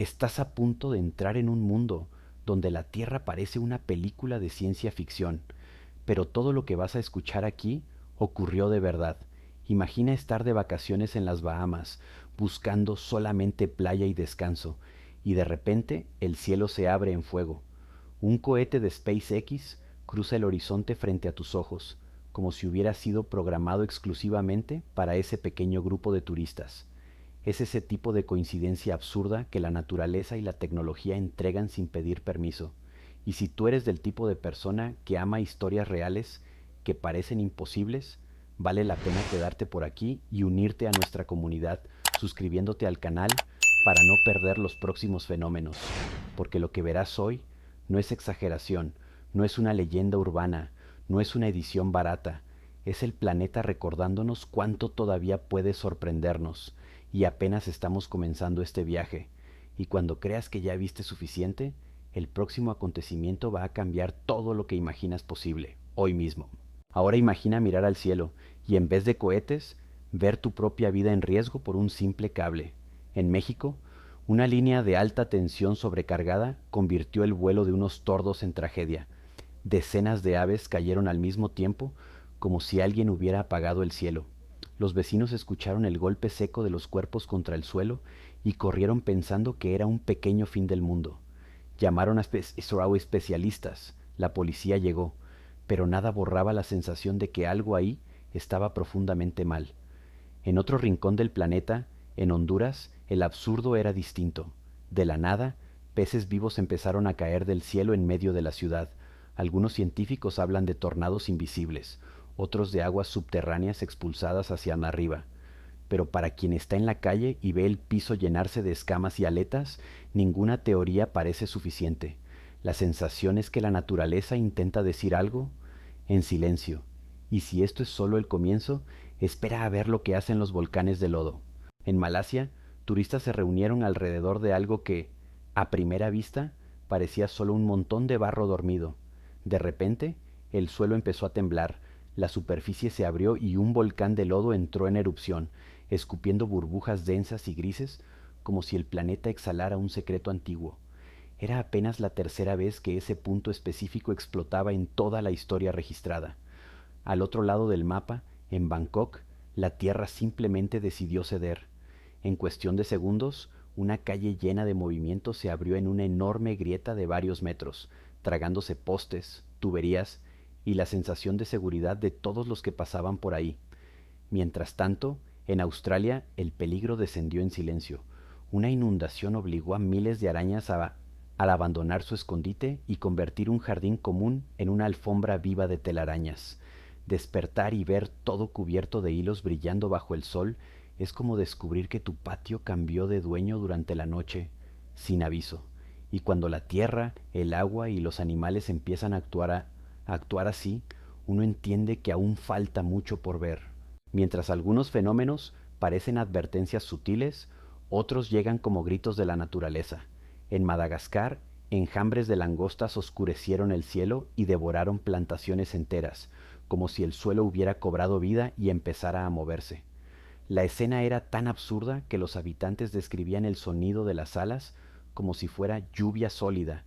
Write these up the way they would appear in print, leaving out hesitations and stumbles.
Estás a punto de entrar en un mundo donde la Tierra parece una película de ciencia ficción, pero todo lo que vas a escuchar aquí ocurrió de verdad. Imagina estar de vacaciones en las Bahamas, buscando solamente playa y descanso, y de repente el cielo se abre en fuego. Un cohete de SpaceX cruza el horizonte frente a tus ojos, como si hubiera sido programado exclusivamente para ese pequeño grupo de turistas. Es ese tipo de coincidencia absurda que la naturaleza y la tecnología entregan sin pedir permiso. Y si tú eres del tipo de persona que ama historias reales que parecen imposibles, vale la pena quedarte por aquí y unirte a nuestra comunidad suscribiéndote al canal para no perder los próximos fenómenos, porque lo que verás hoy no es exageración, no es una leyenda urbana, no es una edición barata, es el planeta recordándonos cuánto todavía puede sorprendernos, y apenas estamos comenzando este viaje, y cuando creas que ya viste suficiente, el próximo acontecimiento va a cambiar todo lo que imaginas posible, hoy mismo. Ahora imagina mirar al cielo y en vez de cohetes, ver tu propia vida en riesgo por un simple cable. En México, una línea de alta tensión sobrecargada convirtió el vuelo de unos tordos en tragedia. Decenas de aves cayeron al mismo tiempo como si alguien hubiera apagado el cielo. Los vecinos escucharon el golpe seco de los cuerpos contra el suelo y corrieron pensando que era un pequeño fin del mundo. Llamaron a especialistas, la policía llegó, pero nada borraba la sensación de que algo ahí estaba profundamente mal. En otro rincón del planeta, en Honduras, el absurdo era distinto. De la nada, peces vivos empezaron a caer del cielo en medio de la ciudad. Algunos científicos hablan de tornados invisibles, otros de aguas subterráneas expulsadas hacia arriba. Pero para quien está en la calle y ve el piso llenarse de escamas y aletas, ninguna teoría parece suficiente. La sensación es que la naturaleza intenta decir algo en silencio. Y si esto es solo el comienzo, espera a ver lo que hacen los volcanes de lodo. En Malasia, turistas se reunieron alrededor de algo que, a primera vista, parecía solo un montón de barro dormido. De repente, el suelo empezó a temblar, la superficie se abrió y un volcán de lodo entró en erupción, escupiendo burbujas densas y grises, como si el planeta exhalara un secreto antiguo. Era apenas la tercera vez que ese punto específico explotaba en toda la historia registrada. Al otro lado del mapa, en Bangkok, la Tierra simplemente decidió ceder. En cuestión de segundos, una calle llena de movimiento se abrió en una enorme grieta de varios metros, tragándose postes, tuberías y la sensación de seguridad de todos los que pasaban por ahí. Mientras tanto, en Australia el peligro descendió en silencio. Una inundación obligó a miles de arañas al abandonar su escondite y convertir un jardín común en una alfombra viva de telarañas. Despertar y ver todo cubierto de hilos brillando bajo el sol es como descubrir que tu patio cambió de dueño durante la noche, sin aviso. Y cuando la tierra, el agua y los animales empiezan a actuar así, uno entiende que aún falta mucho por ver. Mientras algunos fenómenos parecen advertencias sutiles, otros llegan como gritos de la naturaleza. En Madagascar, enjambres de langostas oscurecieron el cielo y devoraron plantaciones enteras, como si el suelo hubiera cobrado vida y empezara a moverse. La escena era tan absurda que los habitantes describían el sonido de las alas como si fuera lluvia sólida,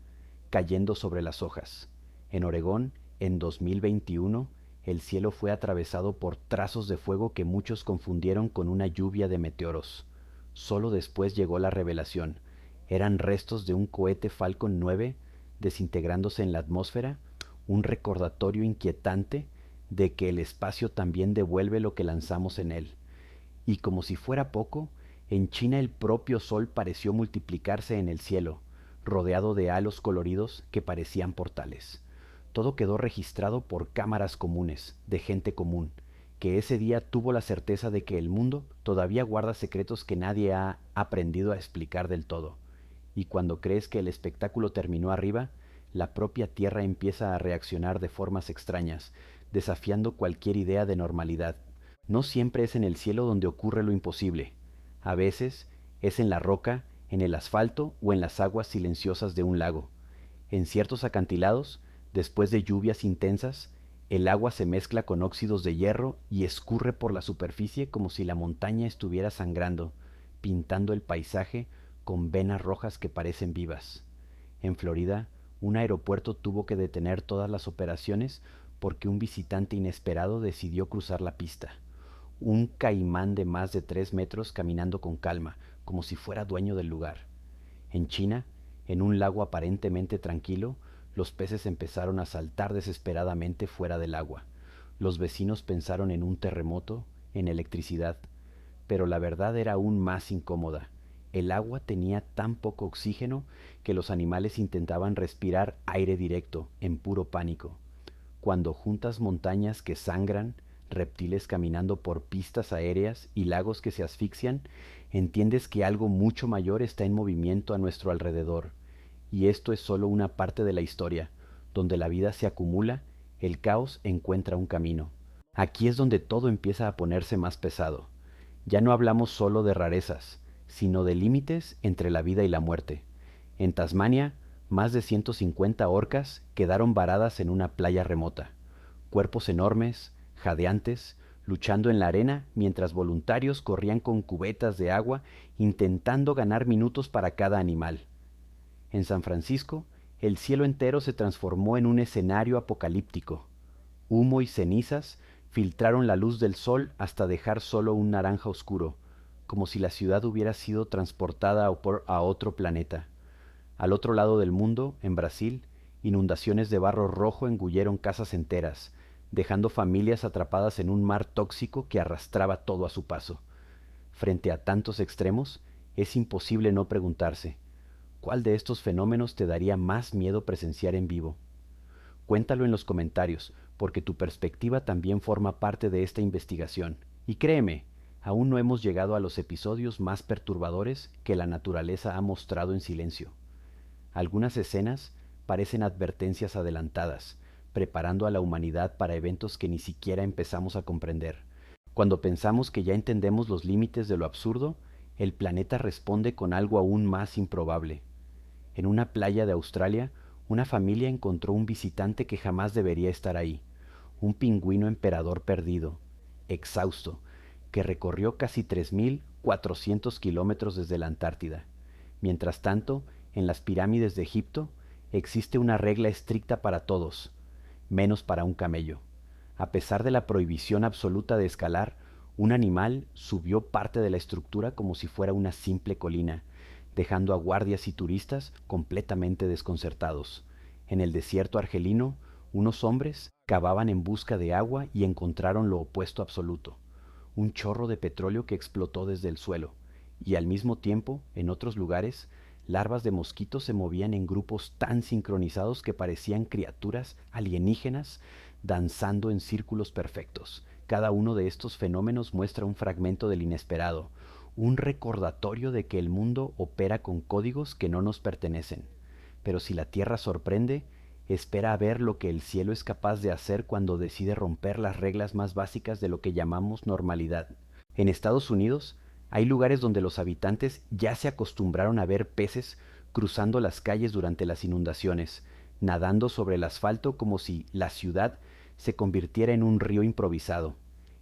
cayendo sobre las hojas. En Oregón, en 2021, el cielo fue atravesado por trazos de fuego que muchos confundieron con una lluvia de meteoros. Solo después llegó la revelación. Eran restos de un cohete Falcon 9 desintegrándose en la atmósfera, un recordatorio inquietante de que el espacio también devuelve lo que lanzamos en él. Y como si fuera poco, en China el propio sol pareció multiplicarse en el cielo, rodeado de halos coloridos que parecían portales. Todo quedó registrado por cámaras comunes, de gente común, que ese día tuvo la certeza de que el mundo todavía guarda secretos que nadie ha aprendido a explicar del todo. Y cuando crees que el espectáculo terminó arriba, la propia Tierra empieza a reaccionar de formas extrañas, desafiando cualquier idea de normalidad. No siempre es en el cielo donde ocurre lo imposible. A veces es en la roca, en el asfalto o en las aguas silenciosas de un lago. En ciertos acantilados, después de lluvias intensas, el agua se mezcla con óxidos de hierro y escurre por la superficie como si la montaña estuviera sangrando, pintando el paisaje con venas rojas que parecen vivas. En Florida, un aeropuerto tuvo que detener todas las operaciones porque un visitante inesperado decidió cruzar la pista. Un caimán de más de 3 metros caminando con calma, como si fuera dueño del lugar. En China, en un lago aparentemente tranquilo, los peces empezaron a saltar desesperadamente fuera del agua. Los vecinos pensaron en un terremoto, en electricidad, pero la verdad era aún más incómoda. El agua tenía tan poco oxígeno que los animales intentaban respirar aire directo, en puro pánico. Cuando juntas montañas que sangran, reptiles caminando por pistas aéreas y lagos que se asfixian, entiendes que algo mucho mayor está en movimiento a nuestro alrededor. Y esto es solo una parte de la historia. Donde la vida se acumula, el caos encuentra un camino. Aquí es donde todo empieza a ponerse más pesado. Ya no hablamos solo de rarezas, sino de límites entre la vida y la muerte. En Tasmania, más de 150 orcas quedaron varadas en una playa remota, cuerpos enormes, jadeantes, luchando en la arena mientras voluntarios corrían con cubetas de agua intentando ganar minutos para cada animal. En San Francisco, el cielo entero se transformó en un escenario apocalíptico. Humo y cenizas filtraron la luz del sol hasta dejar solo un naranja oscuro, como si la ciudad hubiera sido transportada a otro planeta. Al otro lado del mundo, en Brasil, inundaciones de barro rojo engulleron casas enteras, dejando familias atrapadas en un mar tóxico que arrastraba todo a su paso. Frente a tantos extremos, es imposible no preguntarse, ¿cuál de estos fenómenos te daría más miedo presenciar en vivo? Cuéntalo en los comentarios, porque tu perspectiva también forma parte de esta investigación. Y créeme, aún no hemos llegado a los episodios más perturbadores que la naturaleza ha mostrado en silencio. Algunas escenas parecen advertencias adelantadas, preparando a la humanidad para eventos que ni siquiera empezamos a comprender. Cuando pensamos que ya entendemos los límites de lo absurdo, el planeta responde con algo aún más improbable. En una playa de Australia, una familia encontró un visitante que jamás debería estar ahí, un pingüino emperador perdido, exhausto, que recorrió casi 3.400 kilómetros desde la Antártida. Mientras tanto, en las pirámides de Egipto existe una regla estricta para todos, menos para un camello. A pesar de la prohibición absoluta de escalar, un animal subió parte de la estructura como si fuera una simple colina, dejando a guardias y turistas completamente desconcertados. En el desierto argelino, unos hombres cavaban en busca de agua y encontraron lo opuesto absoluto, un chorro de petróleo que explotó desde el suelo, y al mismo tiempo, en otros lugares, larvas de mosquitos se movían en grupos tan sincronizados que parecían criaturas alienígenas danzando en círculos perfectos. Cada uno de estos fenómenos muestra un fragmento del inesperado, un recordatorio de que el mundo opera con códigos que no nos pertenecen. Pero si la Tierra sorprende, espera a ver lo que el cielo es capaz de hacer cuando decide romper las reglas más básicas de lo que llamamos normalidad. En Estados Unidos, hay lugares donde los habitantes ya se acostumbraron a ver peces cruzando las calles durante las inundaciones, nadando sobre el asfalto como si la ciudad se convirtiera en un río improvisado.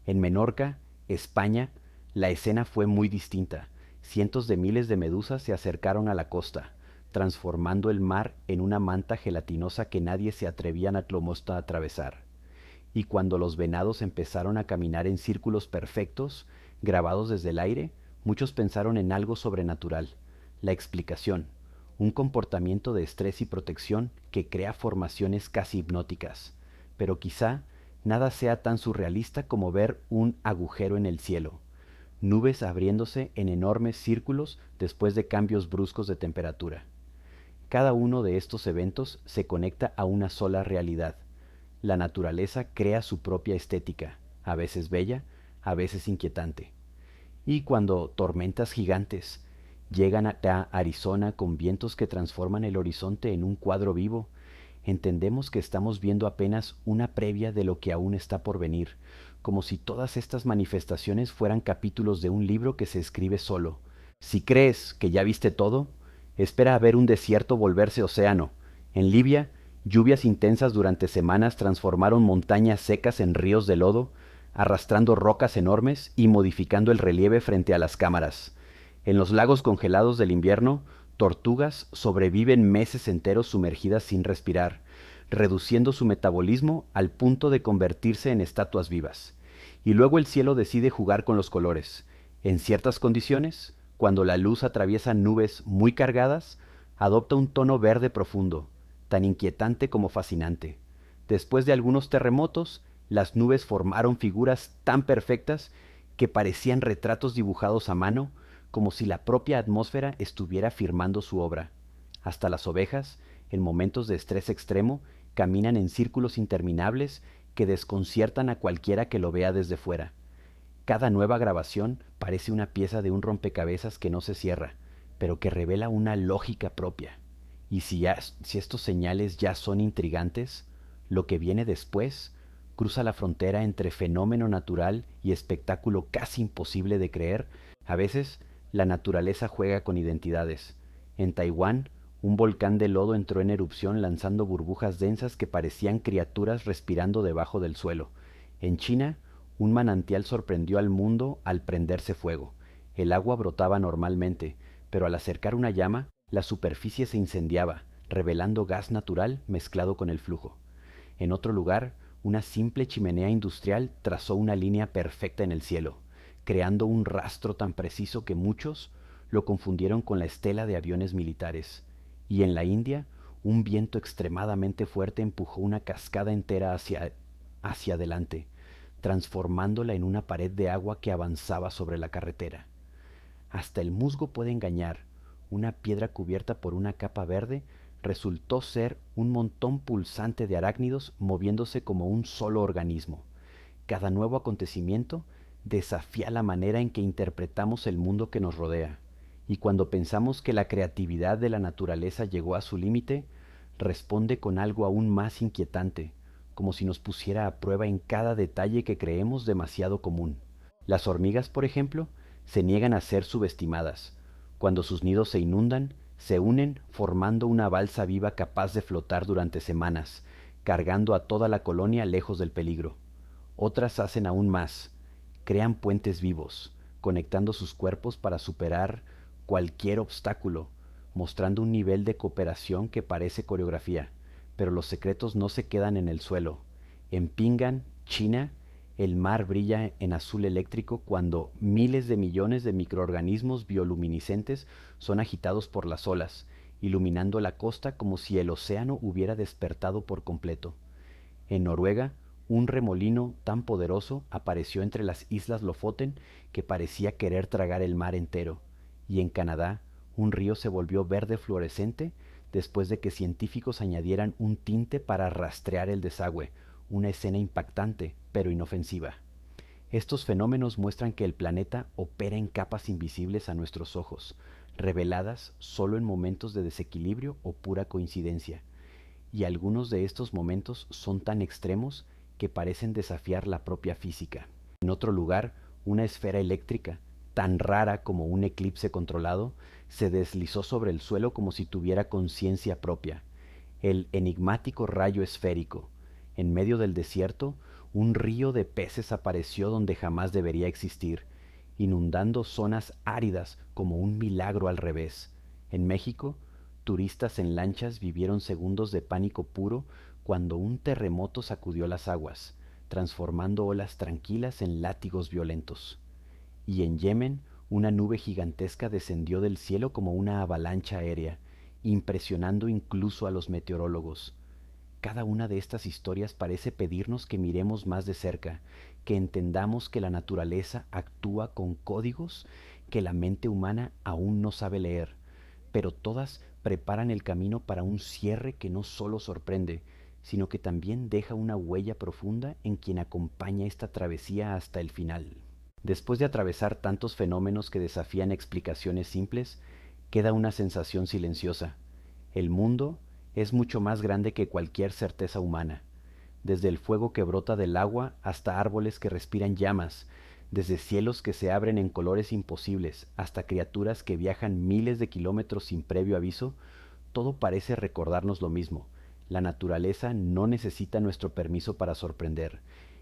En Menorca, España, la escena fue muy distinta. Cientos de miles de medusas se acercaron a la costa, transformando el mar en una manta gelatinosa que nadie se atrevía a atravesar. Y cuando los venados empezaron a caminar en círculos perfectos, grabados desde el aire, muchos pensaron en algo sobrenatural, la explicación, un comportamiento de estrés y protección que crea formaciones casi hipnóticas. Pero quizá nada sea tan surrealista como ver un agujero en el cielo, nubes abriéndose en enormes círculos después de cambios bruscos de temperatura. Cada uno de estos eventos se conecta a una sola realidad. La naturaleza crea su propia estética, a veces bella, a veces inquietante. Y cuando tormentas gigantes llegan a Arizona con vientos que transforman el horizonte en un cuadro vivo, entendemos que estamos viendo apenas una previa de lo que aún está por venir, como si todas estas manifestaciones fueran capítulos de un libro que se escribe solo. Si crees que ya viste todo, espera a ver un desierto volverse océano. En Libia, lluvias intensas durante semanas transformaron montañas secas en ríos de lodo, arrastrando rocas enormes y modificando el relieve frente a las cámaras. En los lagos congelados del invierno, tortugas sobreviven meses enteros sumergidas sin respirar, reduciendo su metabolismo al punto de convertirse en estatuas vivas. Y luego el cielo decide jugar con los colores. En ciertas condiciones, cuando la luz atraviesa nubes muy cargadas, adopta un tono verde profundo, tan inquietante como fascinante. Después de algunos terremotos, las nubes formaron figuras tan perfectas que parecían retratos dibujados a mano, como si la propia atmósfera estuviera firmando su obra. Hasta las ovejas, en momentos de estrés extremo, caminan en círculos interminables que desconciertan a cualquiera que lo vea desde fuera. Cada nueva grabación parece una pieza de un rompecabezas que no se cierra, pero que revela una lógica propia. Y si estos señales ya son intrigantes, lo que viene después cruza la frontera entre fenómeno natural y espectáculo casi imposible de creer. A veces, la naturaleza juega con identidades. En Taiwán, un volcán de lodo entró en erupción lanzando burbujas densas que parecían criaturas respirando debajo del suelo. En China, un manantial sorprendió al mundo al prenderse fuego. El agua brotaba normalmente, pero al acercar una llama, la superficie se incendiaba, revelando gas natural mezclado con el flujo. En otro lugar, una simple chimenea industrial trazó una línea perfecta en el cielo, creando un rastro tan preciso que muchos lo confundieron con la estela de aviones militares. Y en la India, un viento extremadamente fuerte empujó una cascada entera hacia adelante, transformándola en una pared de agua que avanzaba sobre la carretera. Hasta el musgo puede engañar. Una piedra cubierta por una capa verde resultó ser un montón pulsante de arácnidos moviéndose como un solo organismo. Cada nuevo acontecimiento desafía la manera en que interpretamos el mundo que nos rodea. Y cuando pensamos que la creatividad de la naturaleza llegó a su límite, responde con algo aún más inquietante, como si nos pusiera a prueba en cada detalle que creemos demasiado común. Las hormigas, por ejemplo, se niegan a ser subestimadas. Cuando sus nidos se inundan, se unen formando una balsa viva capaz de flotar durante semanas, cargando a toda la colonia lejos del peligro. Otras hacen aún más, crean puentes vivos, conectando sus cuerpos para superar cualquier obstáculo, mostrando un nivel de cooperación que parece coreografía. Pero los secretos no se quedan en el suelo. En Pinggan, China, el mar brilla en azul eléctrico cuando miles de millones de microorganismos bioluminiscentes son agitados por las olas, iluminando la costa como si el océano hubiera despertado por completo. En Noruega, un remolino tan poderoso apareció entre las islas Lofoten que parecía querer tragar el mar entero. Y en Canadá, un río se volvió verde fluorescente después de que científicos añadieran un tinte para rastrear el desagüe, una escena impactante pero inofensiva. Estos fenómenos muestran que el planeta opera en capas invisibles a nuestros ojos, reveladas solo en momentos de desequilibrio o pura coincidencia. Y algunos de estos momentos son tan extremos que parecen desafiar la propia física. En otro lugar, una esfera eléctrica, tan rara como un eclipse controlado, se deslizó sobre el suelo como si tuviera conciencia propia. El enigmático rayo esférico. En medio del desierto, un río de peces apareció donde jamás debería existir, inundando zonas áridas como un milagro al revés. En México, turistas en lanchas vivieron segundos de pánico puro cuando un terremoto sacudió las aguas, transformando olas tranquilas en látigos violentos. Y en Yemen, una nube gigantesca descendió del cielo como una avalancha aérea, impresionando incluso a los meteorólogos. Cada una de estas historias parece pedirnos que miremos más de cerca, que entendamos que la naturaleza actúa con códigos que la mente humana aún no sabe leer, pero todas preparan el camino para un cierre que no solo sorprende, sino que también deja una huella profunda en quien acompaña esta travesía hasta el final. Después de atravesar tantos fenómenos que desafían explicaciones simples, queda una sensación silenciosa. El mundo es mucho más grande que cualquier certeza humana, desde el fuego que brota del agua hasta árboles que respiran llamas, desde cielos que se abren en colores imposibles hasta criaturas que viajan miles de kilómetros sin previo aviso, todo parece recordarnos lo mismo. La naturaleza no necesita nuestro permiso para sorprender.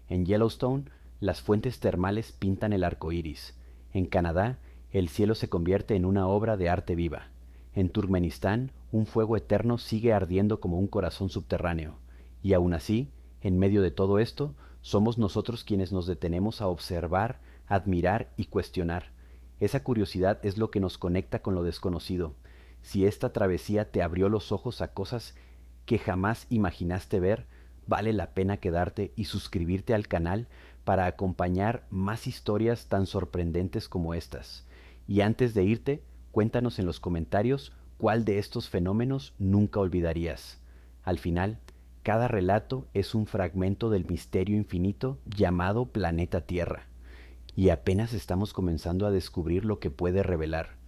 En Yellowstone, las fuentes termales pintan el arco iris. En Canadá, El cielo se convierte en una obra de arte viva. En Turkmenistán, un fuego eterno sigue ardiendo como un corazón subterráneo. Y aún así, en medio de todo esto, somos nosotros quienes nos detenemos a observar, admirar y cuestionar. Esa curiosidad es lo que nos conecta con lo desconocido. Si esta travesía te abrió los ojos a cosas que jamás imaginaste ver, vale la pena quedarte y suscribirte al canal para acompañar más historias tan sorprendentes como estas. Y antes de irte, cuéntanos en los comentarios cuál de estos fenómenos nunca olvidarías. Al final, cada relato es un fragmento del misterio infinito llamado planeta Tierra, y apenas estamos comenzando a descubrir lo que puede revelar.